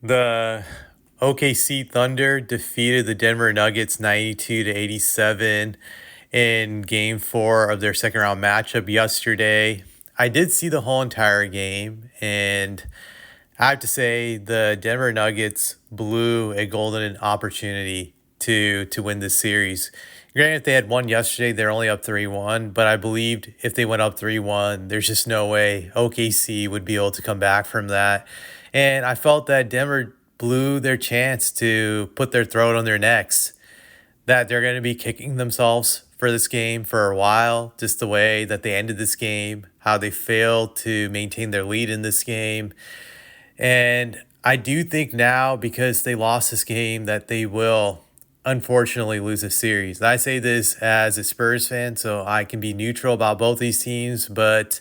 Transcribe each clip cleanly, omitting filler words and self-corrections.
The OKC Thunder defeated the Denver Nuggets 92-87 in game 4 of their second round matchup yesterday. I did see the whole entire game, and I have to say the Denver Nuggets blew a golden opportunity to win this series. Granted, if they had won yesterday, they're only up 3-1, but I believed if they went up 3-1, there's just no way OKC would be able to come back from that. And I felt that Denver blew their chance to put their throat on their necks, that they're going to be kicking themselves for this game for a while, just the way that they ended this game, how they failed to maintain their lead in this game. And I do think now, because they lost this game, that they will unfortunately lose a series. And I say this as a Spurs fan, so I can be neutral about both these teams, but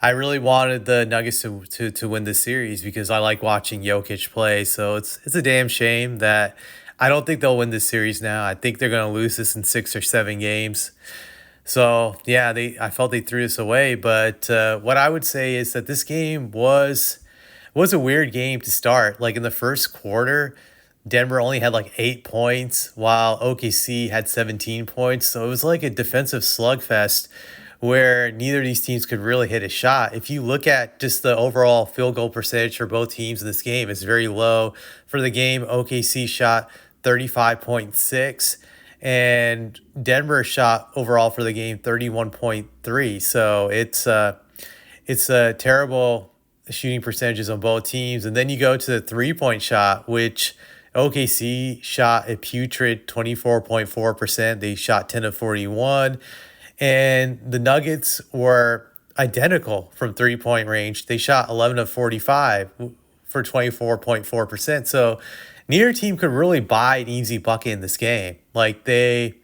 I really wanted the Nuggets to win this series because I like watching Jokic play. So it's a damn shame that I don't think they'll win this series now. I think they're going to lose this in 6 or 7 games. So yeah, I felt they threw this away. But what I would say is that this game was a weird game to start. Like in the first quarter, Denver only had like 8 points while OKC had 17 points. So it was like a defensive slugfest where neither of these teams could really hit a shot. If you look at just the overall field goal percentage for both teams in this game, it's very low. For the game, OKC shot 35.6 and Denver shot overall for the game 31.3. So it's a terrible shooting percentages on both teams. And then you go to the 3-point shot, which OKC shot a putrid 24.4%. They shot 10 of 41. And the Nuggets were identical from 3-point range. They shot 11 of 45 for 24.4%. So neither team could really buy an easy bucket in this game. Like they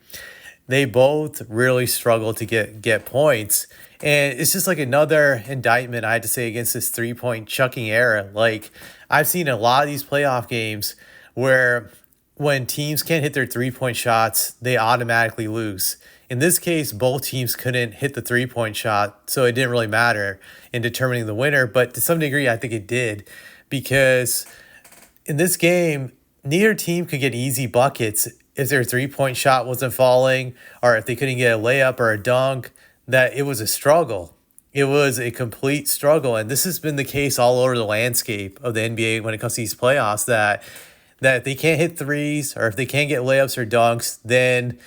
both really struggled to get points. And it's just like another indictment, I had to say, against this 3-point chucking era. Like I've seen a lot of these playoff games where when teams can't hit their 3-point shots, they automatically lose. In this case, both teams couldn't hit the 3-point shot, so it didn't really matter in determining the winner. But to some degree, I think it did, because in this game, neither team could get easy buckets if their 3-point shot wasn't falling, or if they couldn't get a layup or a dunk. That it was a struggle. It was a complete struggle, and this has been the case all over the landscape of the NBA when it comes to these playoffs. That if they can't hit threes, or if they can't get layups or dunks, then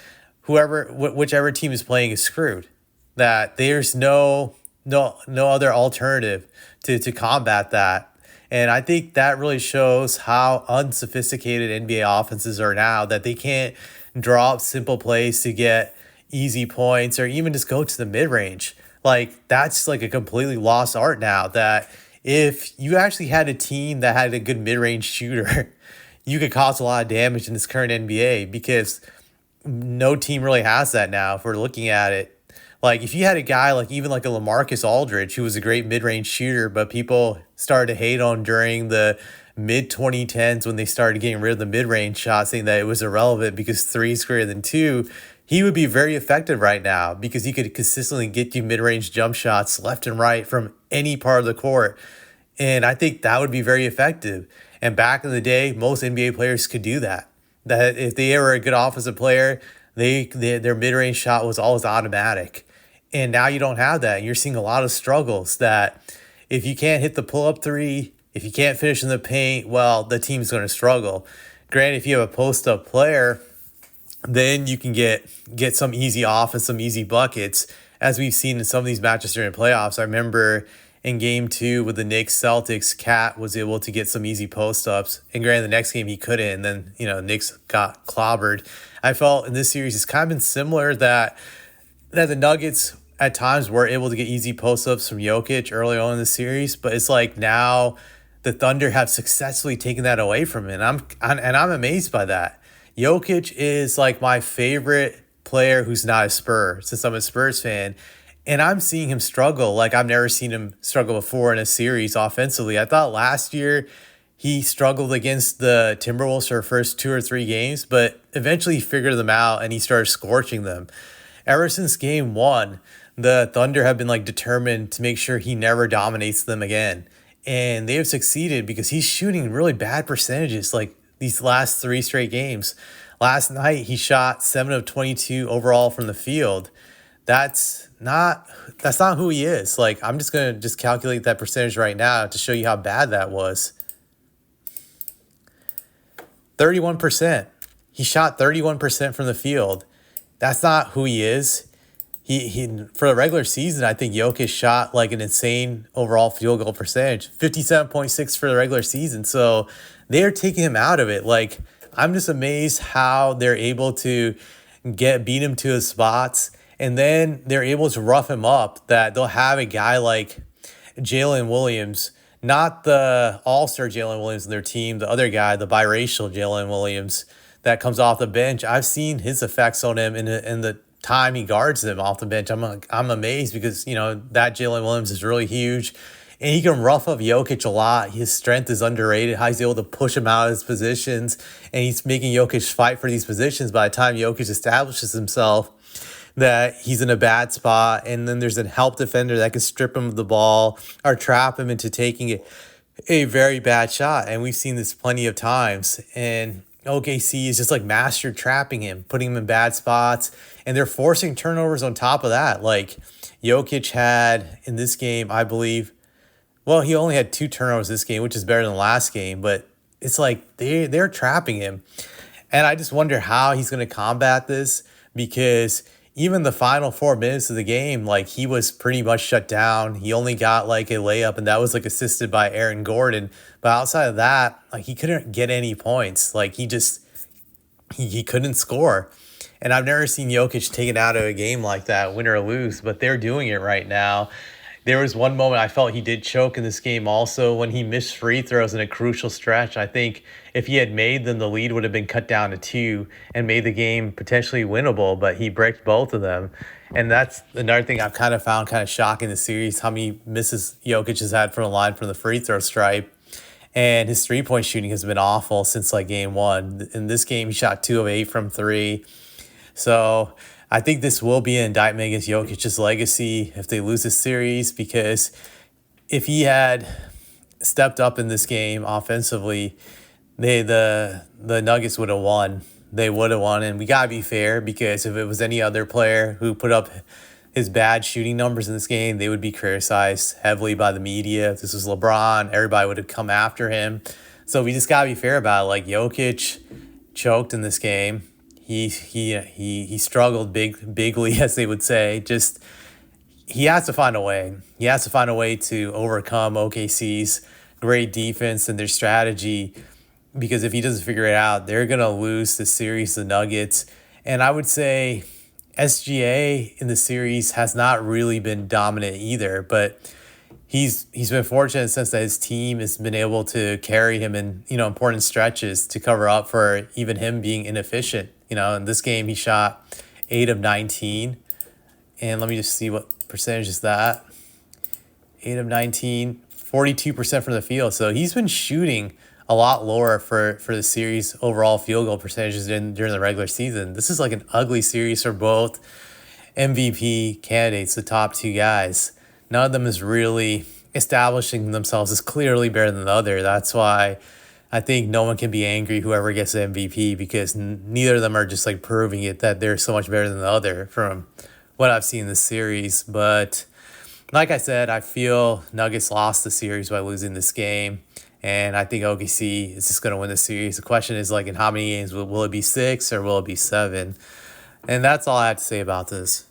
whichever team is playing is screwed. That there's no other alternative to combat that. And I think that really shows how unsophisticated NBA offenses are now, that they can't draw up simple plays to get easy points or even just go to the mid-range. Like that's like a completely lost art now, that if you actually had a team that had a good mid-range shooter, you could cause a lot of damage in this current NBA, because no team really has that now if we're looking at it. Like if you had a guy like even like a LaMarcus Aldridge, who was a great mid-range shooter, but people started to hate on during the mid 2010s when they started getting rid of the mid-range shot, saying that it was irrelevant because 3 is greater than 2, he would be very effective right now because he could consistently get you mid-range jump shots left and right from any part of the court. And I think that would be very effective. And back in the day, most NBA players could do that. That if they were a good offensive player, their mid-range shot was always automatic. And now you don't have that. And you're seeing a lot of struggles that if you can't hit the pull-up three, if you can't finish in the paint, well, the team's going to struggle. Granted, if you have a post-up player, then you can get some easy offense, some easy buckets, as we've seen in some of these matches during the playoffs. I remember in game 2 with the Knicks Celtics, Cat was able to get some easy post-ups. And granted, the next game he couldn't, and then, Knicks got clobbered. I felt in this series it's kind of been similar, that the Nuggets at times were able to get easy post-ups from Jokic early on in the series, but it's like now the Thunder have successfully taken that away from him. And I'm amazed by that. Jokic is like my favorite player who's not a Spur, since I'm a Spurs fan. And I'm seeing him struggle like I've never seen him struggle before in a series offensively. I thought last year he struggled against the Timberwolves for the first 2 or 3 games, but eventually he figured them out and he started scorching them. Ever since game 1, the Thunder have been like determined to make sure he never dominates them again. and they have succeeded because he's shooting really bad percentages like these last three straight games. Last night he shot 7 of 22 overall from the field. That's not who he is. Like, I'm just going to just calculate that percentage right now to show you how bad that was. 31%. He shot 31% from the field. That's not who he is. He for the regular season, I think Jokic shot like an insane overall field goal percentage, 57.6 for the regular season. So they're taking him out of it. Like, I'm just amazed how they're able to beat him to his spots, and then they're able to rough him up. That they'll have a guy like Jalen Williams, not the all-star Jalen Williams in their team, the other guy, the biracial Jalen Williams that comes off the bench. I've seen his effects on him in the time he guards them off the bench. I'm amazed because, that Jalen Williams is really huge, and he can rough up Jokic a lot. His strength is underrated. How he's able to push him out of his positions, and he's making Jokic fight for these positions. By the time Jokic establishes himself, that he's in a bad spot, and then there's a help defender that can strip him of the ball or trap him into taking a very bad shot. And we've seen this plenty of times. And OKC is just like master trapping him, putting him in bad spots, and they're forcing turnovers on top of that. Like, Jokic had in this game, I believe, well, he only had 2 turnovers this game, which is better than the last game, but it's like they're trapping him. And I just wonder how he's going to combat this, because even the final 4 minutes of the game, like, he was pretty much shut down. He only got like a layup, and that was like assisted by Aaron Gordon. But outside of that, like, he couldn't get any points. Like, he couldn't score. And I've never seen Jokic taken out of a game like that, win or lose, but they're doing it right now. There was one moment I felt he did choke in this game also when he missed free throws in a crucial stretch. I think if he had made them, the lead would have been cut down to 2 and made the game potentially winnable, but he bricked both of them. And that's another thing I've kind of found kind of shocking in the series, how many misses Jokic has had from the line from the free throw stripe. And his three-point shooting has been awful since like game 1. In this game, he shot 2 of 8 from 3. So I think this will be an indictment against Jokic's legacy if they lose this series, because if he had stepped up in this game offensively, the Nuggets would have won. They would have won, and we gotta be fair, because if it was any other player who put up his bad shooting numbers in this game, they would be criticized heavily by the media. If this was LeBron, everybody would have come after him. So we just gotta be fair about it. Like, Jokic choked in this game. He struggled bigly, as they would say. Just, he has to find a way. He has to find a way to overcome OKC's great defense and their strategy, because if he doesn't figure it out, they're gonna lose the series to the Nuggets. And I would say SGA in the series has not really been dominant either, but he's been fortunate in the sense that his team has been able to carry him in important stretches to cover up for even him being inefficient. In this game he shot 8 of 19, and let me just see what percentage is that. 8 of 19, 42% from the field. So he's been shooting a lot lower for the series overall field goal percentages during the regular season. This is like an ugly series for both MVP candidates, the top 2 guys. None of them is really establishing themselves as clearly better than the other. That's why I think no one can be angry whoever gets the MVP, because neither of them are just like proving it that they're so much better than the other from what I've seen in this series. But like I said, I feel Nuggets lost the series by losing this game, and I think OKC is just going to win the series. The question is, like, in how many games will it be 6 or will it be 7? And that's all I have to say about this.